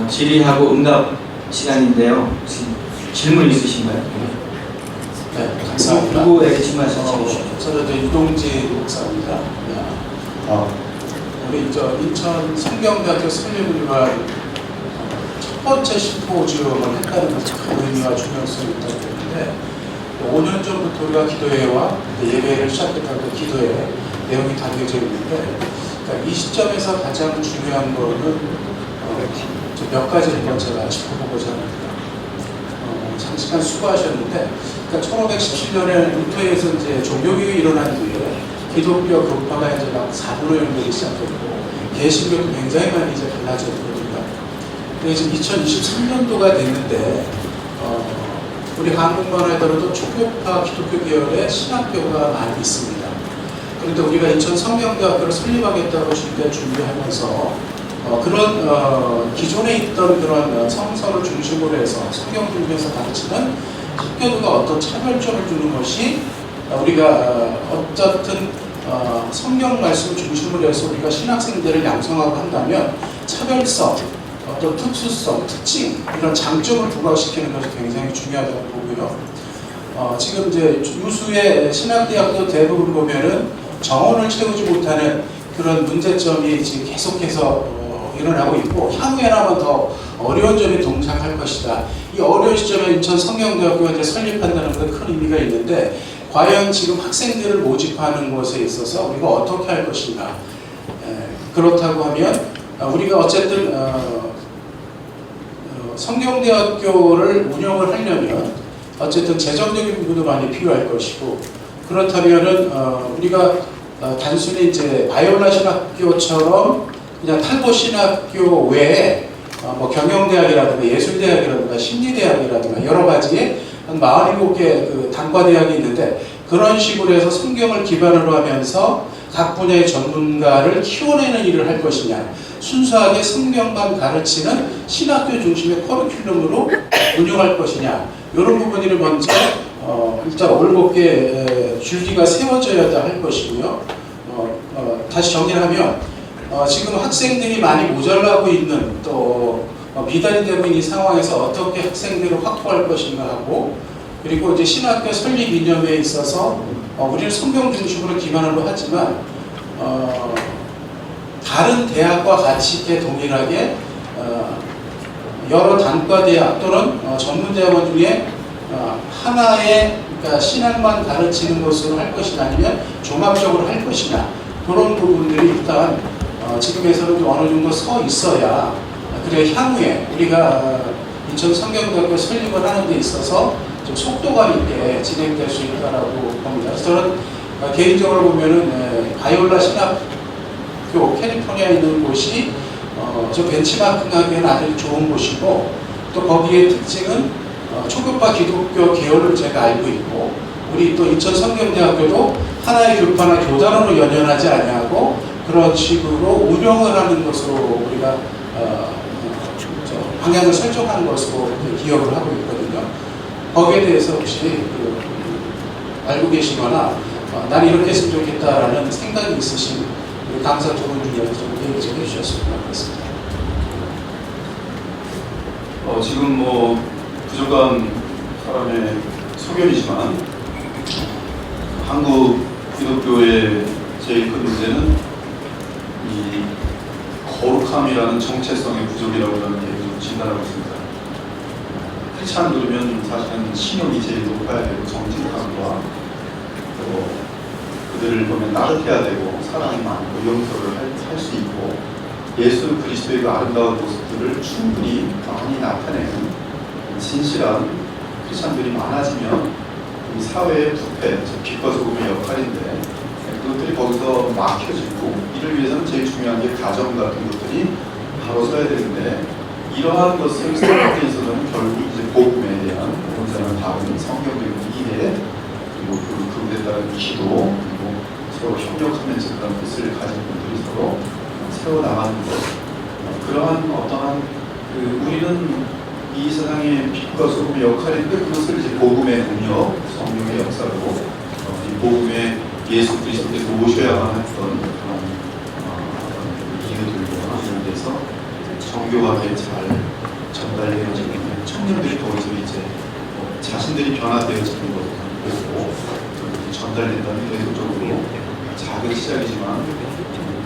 질의하고 응답 시간인데요. 혹시 질문 있으신가요? 네, 감사합니다. 누구에게 질문하실지. 저는 유동지 목사입니다. 우리 인천 성경대학교 설립을 위한 첫 번째 심포지움을 했다는 것은 큰 의미와 중요성이 있다고 보는데 5년 전부터 우리가 기도회와 예배를 시작했다고 기도회 내용이 담겨져 있는데 그러니까 이 시점에서 가장 중요한 거는 몇 가지를 한번 제가 짚어보고자 합니다. 장시간 수고하셨는데 그러니까 1517년에 은퇴에서 이제 종교개혁이 일어난 뒤에 기독교 교파가 이제 막 사부로 연결이 시작했고 개신교도 굉장히 많이 이제 달라졌거든요. 근데 지금 2023년도가 됐는데 우리 한국만 하더라도 초교파 기독교 계열의 신학교가 많이 있습니다. 그런데 우리가 인천 성경대학교를 설립하겠다고 지금까지 준비하면서 그런 기존에 있던 그런 성서를 중심으로 해서 성경 중에서 가르치는 학교도가 어떤 차별점을 두는 것이 우리가 어쨌든 성경 말씀 중심으로 해서 우리가 신학생들을 양성하고 한다면 차별성, 어떤 특수성, 특징 이런 장점을 부각시키는 것이 굉장히 중요하다고 보고요. 지금 이제 유수의 신학대학도 대부분 보면은 정원을 채우지 못하는 그런 문제점이 지금 계속해서 일어나고 있고 향후에나마 더 어려운 점이 동작할 것이다. 이 어려운 시점에 인천 성경대학교가 이제 설립한다는 데 큰 의미가 있는데 과연 지금 학생들을 모집하는 것에 있어서 우리가 어떻게 할 것인가. 그렇다고 하면 우리가 어쨌든 성경대학교를 운영을 하려면 어쨌든 재정적인 부분도 많이 필요할 것이고 그렇다면은 우리가 단순히 이제 바이올라 신학교처럼 그냥 탈보 신학교 외에 뭐 경영대학이라든가 예술대학이라든가 심리대학이라든가 여러 가지의 한 47개 그 단과대학이 있는데 그런 식으로 해서 성경을 기반으로 하면서 각 분야의 전문가를 키워내는 일을 할 것이냐 순수하게 성경만 가르치는 신학교 중심의 커리큘럼으로 운영할 것이냐 이런 부분을 먼저 일단 올곧게 줄기가 세워져야 할 것이고요. 다시 정리를 하면 지금 학생들이 많이 모자라고 있는 또 비단이 되고 있는 이 상황에서 어떻게 학생들을 확보할 것인가 하고 그리고 이제 신학교 설립 이념에 있어서 우리는 성경 중심으로 기반으로 하지만 다른 대학과 같이 이렇게 동일하게 여러 단과대학 또는 전문대학원 중에 하나의 그러니까 신학만 가르치는 것으로 할 것이냐 아니면 종합적으로 할 것이냐 그런 부분들이 일단 지금에서는 좀 어느 정도 서 있어야 그래 향후에 우리가 인천 성경대학교 설립을 하는 데 있어서 좀 속도감 있게 진행될 수 있다라고 봅니다. 그래서 저는 개인적으로 보면은 바이올라 신학교 캘리포니아에 있는 곳이 저 벤치마킹하기에는 아주 좋은 곳이고 또 거기에 특징은 초교파 기독교 계열을 제가 알고 있고 우리 또 인천 성경대학교도 하나의 교파나 교단으로 연연하지 아니하고 그런 식으로 운영을 하는 것으로 우리가 방향을 설정하는 것으로 기억을 하고 있거든요. 거기에 대해서 혹시 알고 계시거나 난 이렇게 했으면 좋겠다라는 생각이 있으신 우리 강사 두 분 중에 좀 얘기 좀 해주셨으면 좋겠습니다. 지금 뭐 부족한 사람의 소견이지만 한국 기독교의 제일 큰 문제는 이 거룩함이라는 정체성의 부족이라고 저는 개인적으로 진단하고 있습니다. 크리스찬 그러면 사실은 신용이 제일 높아야 되고 정직함과 또 그들을 보면 따뜻해야 되고 사랑이 많고 용서를 할 수 있고 예수 그리스도의 그 아름다운 모습들을 충분히 많이 나타내는 진실한 크리스찬들이 많아지면 이 사회의 부패, 빛과 소금의 역할인데 그것들이 거기서 막혀지고 이를 위해서는 제일 중요한 게 가정 같은 것들이 바로 서야 되는데 이러한 것을 생각에 있어서는 결국 이제 복음에 대한 본사는 다른 성경적인 이해 그리고 그것에 따른 기도 그리고 서로 협력하면서 그런 뜻을 가진 분들이 서로 세워나가는 것 그러한 어떠한 우리는 이 세상의 빛과 소금의 역할인데 그것을 이제 복음의 능력, 성령의 역사로 이 복음의 예수 그리스도께서 오셔야만 했던 그런 이유들과 관련돼서 정교하게 잘 전달되어지고 청년들이 거기서 이제 자신들이 변화되어지는 것을 보고 전달된다는 계속적으로 작은 시작이지만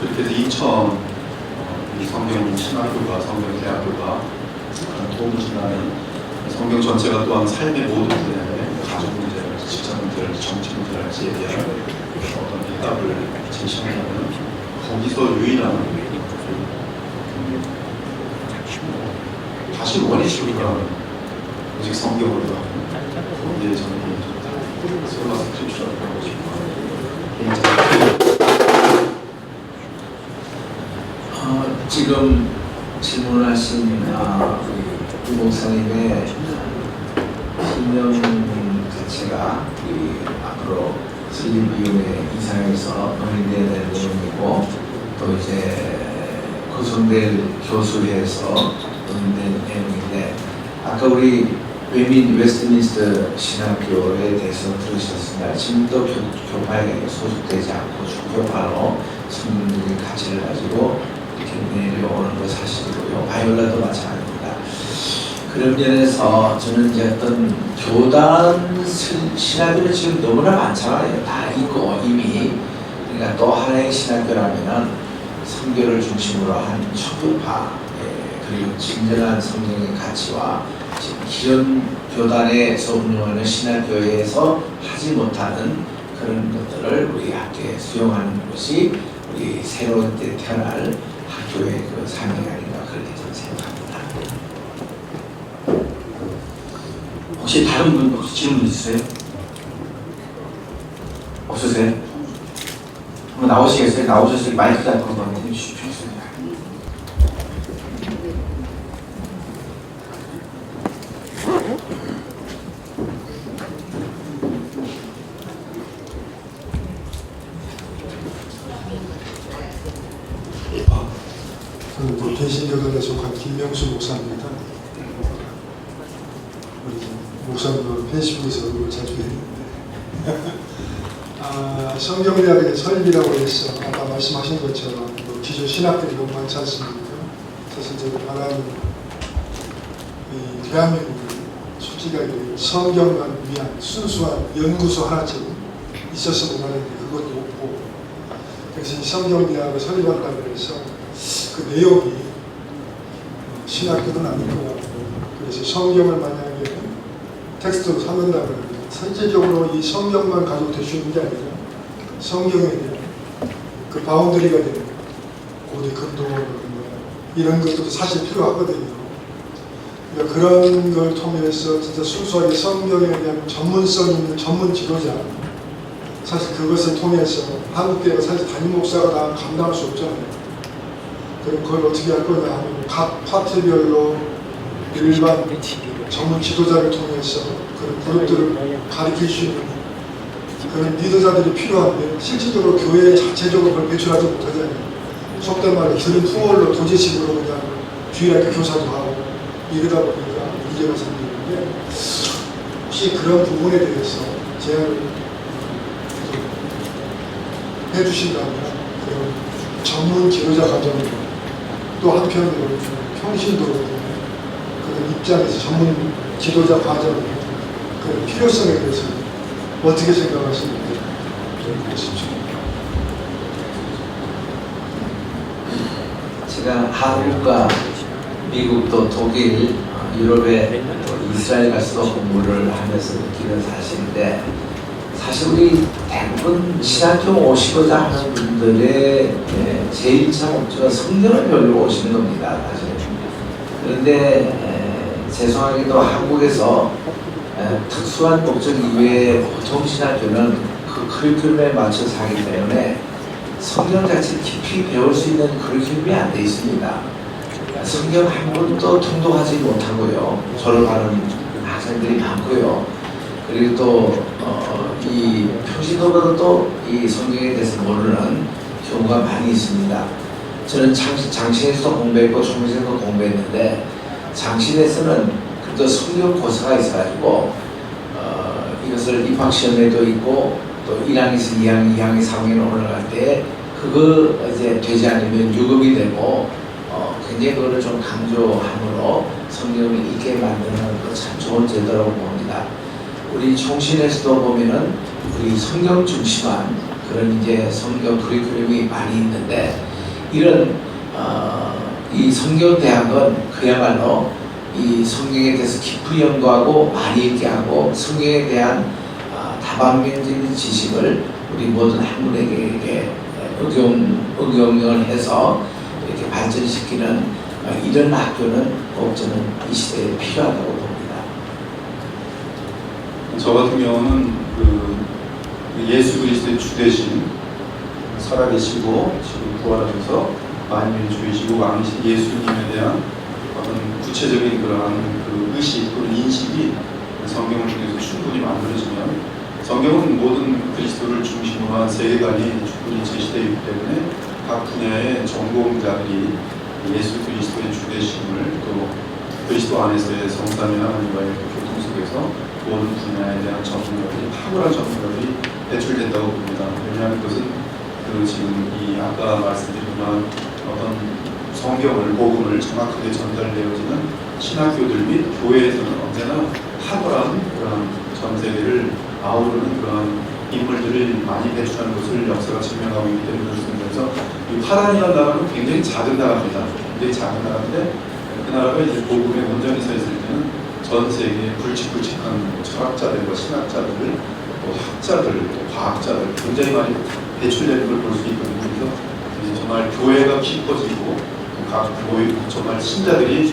그렇게 해서 인천 성경 신학교가 성경대학교가 도움을 준다는 성경 전체가 또한 삶의 모든 분야에 가족 문제랄지 직장 문제랄지 정치 문제랄지에 대한 어떤 해답을 제시한다는 거기서 유일한 다시 원위치로 돌아가는 오직 성경으로 돌아가는 거기에 저는 소라 스크립처라고 하고 싶어요. 지금 질문하신 우 목사님의 신령 자체가 앞으로 설립위원회 이상에서 논의되어야 될 내용이고 또 이제 구성될 교수회에서 논의된 내용인데 아까 우리 외민 웨스트민스터 신학교에 대해서 들으셨습니다. 지금도 교파에 소속되지 않고 주교파로 성도들의 가치를 가지고 이렇게 내려오는 것 사실이고요. 바이올라도 마찬가지입니다. 그런 면에서 저는 이제 어떤 교단 신학교는 지금 너무나 많잖아요. 다 있고 이미. 그러니까 또 하나의 신학교라면은 성교를 중심으로 한 초교파 그리고 진정한 성경의 가치와 지금 기존 교단에서 운영하는 신학교에서 하지 못하는 그런 것들을 우리 학교에 수용하는 것이 우리 새로운 때 태어날 학교의 그 사명이 아닌가 그렇게 저는 생각합니다. 혹시 다른 분 혹시 질문 있으세요? 없으세요? 한번 나오시겠어요? 나오셔서 마이크 잡고 한번 해주십시오. 저는 개신교단에 속한 김명수 목사입니다. 우리 목사님도 페이스북에서 얼굴을 자주 했는데 성경대학의 설립이라고 해서 아까 말씀하신 것처럼 기존 신학들이 너무 많지 않습니까? 사실 제가 바라는 이 대한민국이 솔직하게 성경만 위한 순수한 연구소 하나쯤 있었으면 하는데 그것도 없고 그래서 이 성경대학을 설립한다고 해서 그 내용이 신학교는 아닐 것 같고 그래서 성경을 만약에 텍스트로 삼는다면 실질적으로 이 성경만 가지고 될 수 있는 게 아니라 성경에 대한 그 바운더리가 되는 고대 근동원 이런 것도 사실 필요하거든요. 그러니까 그런 걸 통해서 진짜 순수하게 성경에 대한 전문성 있는 전문 지도자 사실 그것을 통해서 한국교회가 사실 담임 목사가 다 감당할 수 없잖아요. 그럼 그걸 어떻게 할 거냐 하면 각 파트별로 일반 전문 지도자를 통해서 그런 그룹들을 가르칠 수 있는 그런 리더자들이 필요한데 실질적으로 교회 자체적으로 그걸 배출하지 못하잖아요. 속된 말로 들은 풍월로 도제식으로 그냥 주일학교 교사도 하고 이러다 보니까 문제가 생기는데 혹시 그런 부분에 대해서 제안을 해주신다면 그런 전문 지도자 과정으로 또 한편으로 평신도로 그런 입장에서 전문 지도자 과정의 그 필요성에 대해서 어떻게 생각하시는지 좀 보십시오. 제가 한국과 미국 또 독일, 유럽에 이스라엘 가서 공부를 하면서 느끼는 사실인데 사실 우리 대부분 신학교 오시고자 하는 분들의 제일 참 목표가 성경을 배우려고 오시는 겁니다. 사실. 그런데 죄송하게도 한국에서 특수한 목적 이외에 보통 신학교는 그 커리큘럼에 맞춰서 하기 때문에 성경 자체를 깊이 배울 수 있는 커리큘럼이 안 돼 있습니다. 성경 한 권도 통독하지 못하고요. 졸업하는 학생들이 많고요. 그리고 또 이 평신도보다도 이 성경에 대해서 모르는 경우가 많이 있습니다. 저는 장신에서도 공부했고 총신에서도 공부했는데 장신에서는 그래도 성경 고사가 있어가지고 이것을 입학시험에도 있고 또 1학기에서 2학기, 2학기, 3학기로 올라갈 때 그거 이제 되지 않으면 유급이 되고 굉장히 그거를 좀 강조함으로 성경을 읽게 만드는 그 참 좋은 제도라고 봅니다. 우리 총신에서도 보면은 우리 성경 중심한 그런 이제 성경 커리큘럼이 많이 있는데 이런 이 성경 대학은 그야말로 이 성경에 대해서 깊이 연구하고 많이 읽게 하고 성경에 대한 다방면적인 지식을 우리 모든 학문에게 응용을 해서 이렇게 발전시키는 이런 학교는 꼭 저는 이 시대에 필요하다고 봅니다. 저 같은 경우는 그 예수 그리스도의 주 대신 살아계시고 지금 부활하셔서 만민의 주이시고 왕이신 예수님에 대한 어떤 구체적인 그러한 그 의식 또는 인식이 성경을 통해서 충분히 만들어지면 성경은 모든 그리스도를 중심으로 한 세계관이 충분히 제시되어 있기 때문에 각 분야의 전공자들이 예수 그리스도의 주 되심을 또 그리스도 안에서의 성삼위 하나님과의 교통 속에서 모든 분야에 대한 전문가들이 탁월한 전문가들이 배출된다고 봅니다. 왜냐하면 그것은 그 지금 이 아까 말씀드린 그런 어떤 성경을 복음을 정확하게 전달되어지는 신학교들 및 교회에서는 언제나 탁월한 그런 전 세계를 아우르는 그런 인물들을 많이 배출하는 것을 역사가 증명하고 있기 때문에 그렇습니다. 그래서 이 파란이라는 나라는 굉장히 작은 나라입니다. 굉장히 작은 나라인데 그 나라가 이제 복음에 온전히 서 있을 때는 전 세계에 굵직굵직한 철학자들과 신학자들을 또 학자들, 또 과학자들 굉장히 많이 배출되는 걸 볼 수 있거든요. 그래서 이제 정말 교회가 깊어지고 각 교회 정말 신자들이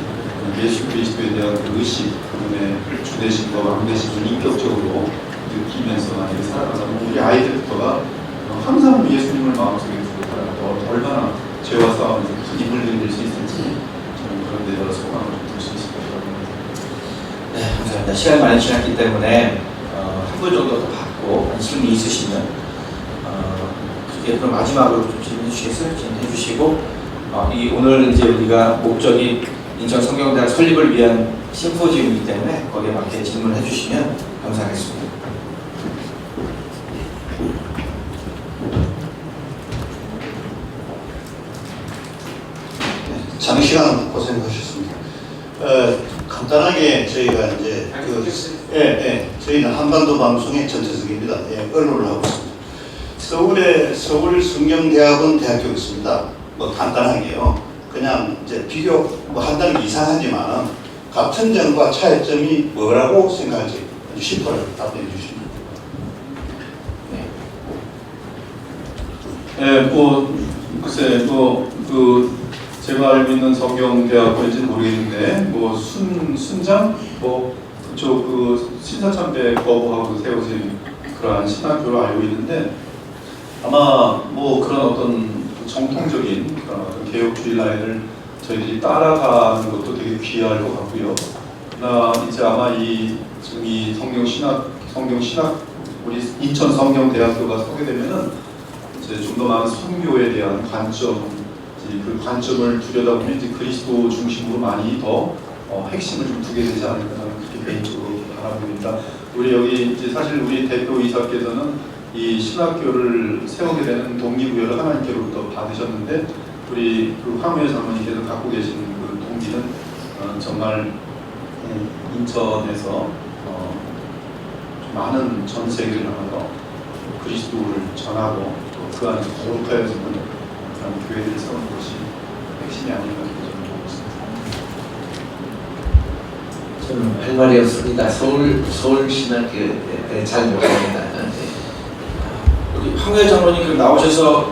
예수 그리스도에 대한 그 의식, 그분의 주되심과 왕되심을 인격적으로 느끼면서 만약에 살아가면 우리 아이들부터가 항상 예수님을 마음속에 두고 살아가고 얼마나 죄와 싸우면서 큰 인물들이 될 수 있을지 저는 그런 데다 소망을 둘 수 있을 거라고 합니다. 네, 감사합니다. 시간이 많이 지났기 때문에 한 분 정도 더 받고 질문이 있으시면 그럼 마지막으로 좀 질문해 주시겠어요? 질문해 주시고 이 오늘 이제 우리가 목적이 인천 성경대학 설립을 위한 심포지움이기 때문에 거기에 맞게 질문을 해주시면 감사하겠습니다. 장시간 고생하셨습니다. 간단하게 저희가 이제 저희는 한반도 방송의 전태석입니다. 언론을 하고 있습니다. 서울 성경대학원 대학교 있습니다. 뭐 간단하게요. 그냥 이제 비교 뭐 한다는 게 이상하지만 같은 점과 차이점이 뭐라고 생각할지 10%를 답변해 주십니다. 글쎄 제가 알고 있는 성경대학원인지는 모르겠는데 순장 그쪽 그 신사참배 거부하고 세워진 그러한 신학교로 알고 있는데 아마 그런 어떤 정통적인 그런 어떤 개혁주의 라인을 저희들이 따라가는 것도 되게 귀할 것 같고요. 이제 아마 지금 이 성경신학 우리 인천 성경대학교가 서게 되면은 이제 좀 더 많은 선교에 대한 관점, 그 관점을 들여다보면 이제 그리스도 중심으로 많이 더 핵심을 좀 두게 되지 않을까 저는 그렇게 개인적으로 바라봅니다. 우리 여기 이제 사실 우리 대표이사께서는 이 신학교를 세우게 되는 동기부여를 하나님께로부터 받으셨는데 우리 그 황우여 장로님께서 갖고 계신 그 동기는 정말 인천에서 많은 전 세계를 나가서 그리스도를 전하고 또 그 안에서 거룩하여지는 그런 교회를 세우는 것이 핵심이 아닌가 저는 보고 있습니다. 저는 할 말이 없습니다. 서울 신학교에 잘 못합니다. 우리 황우여 장로님 그럼 나오셔서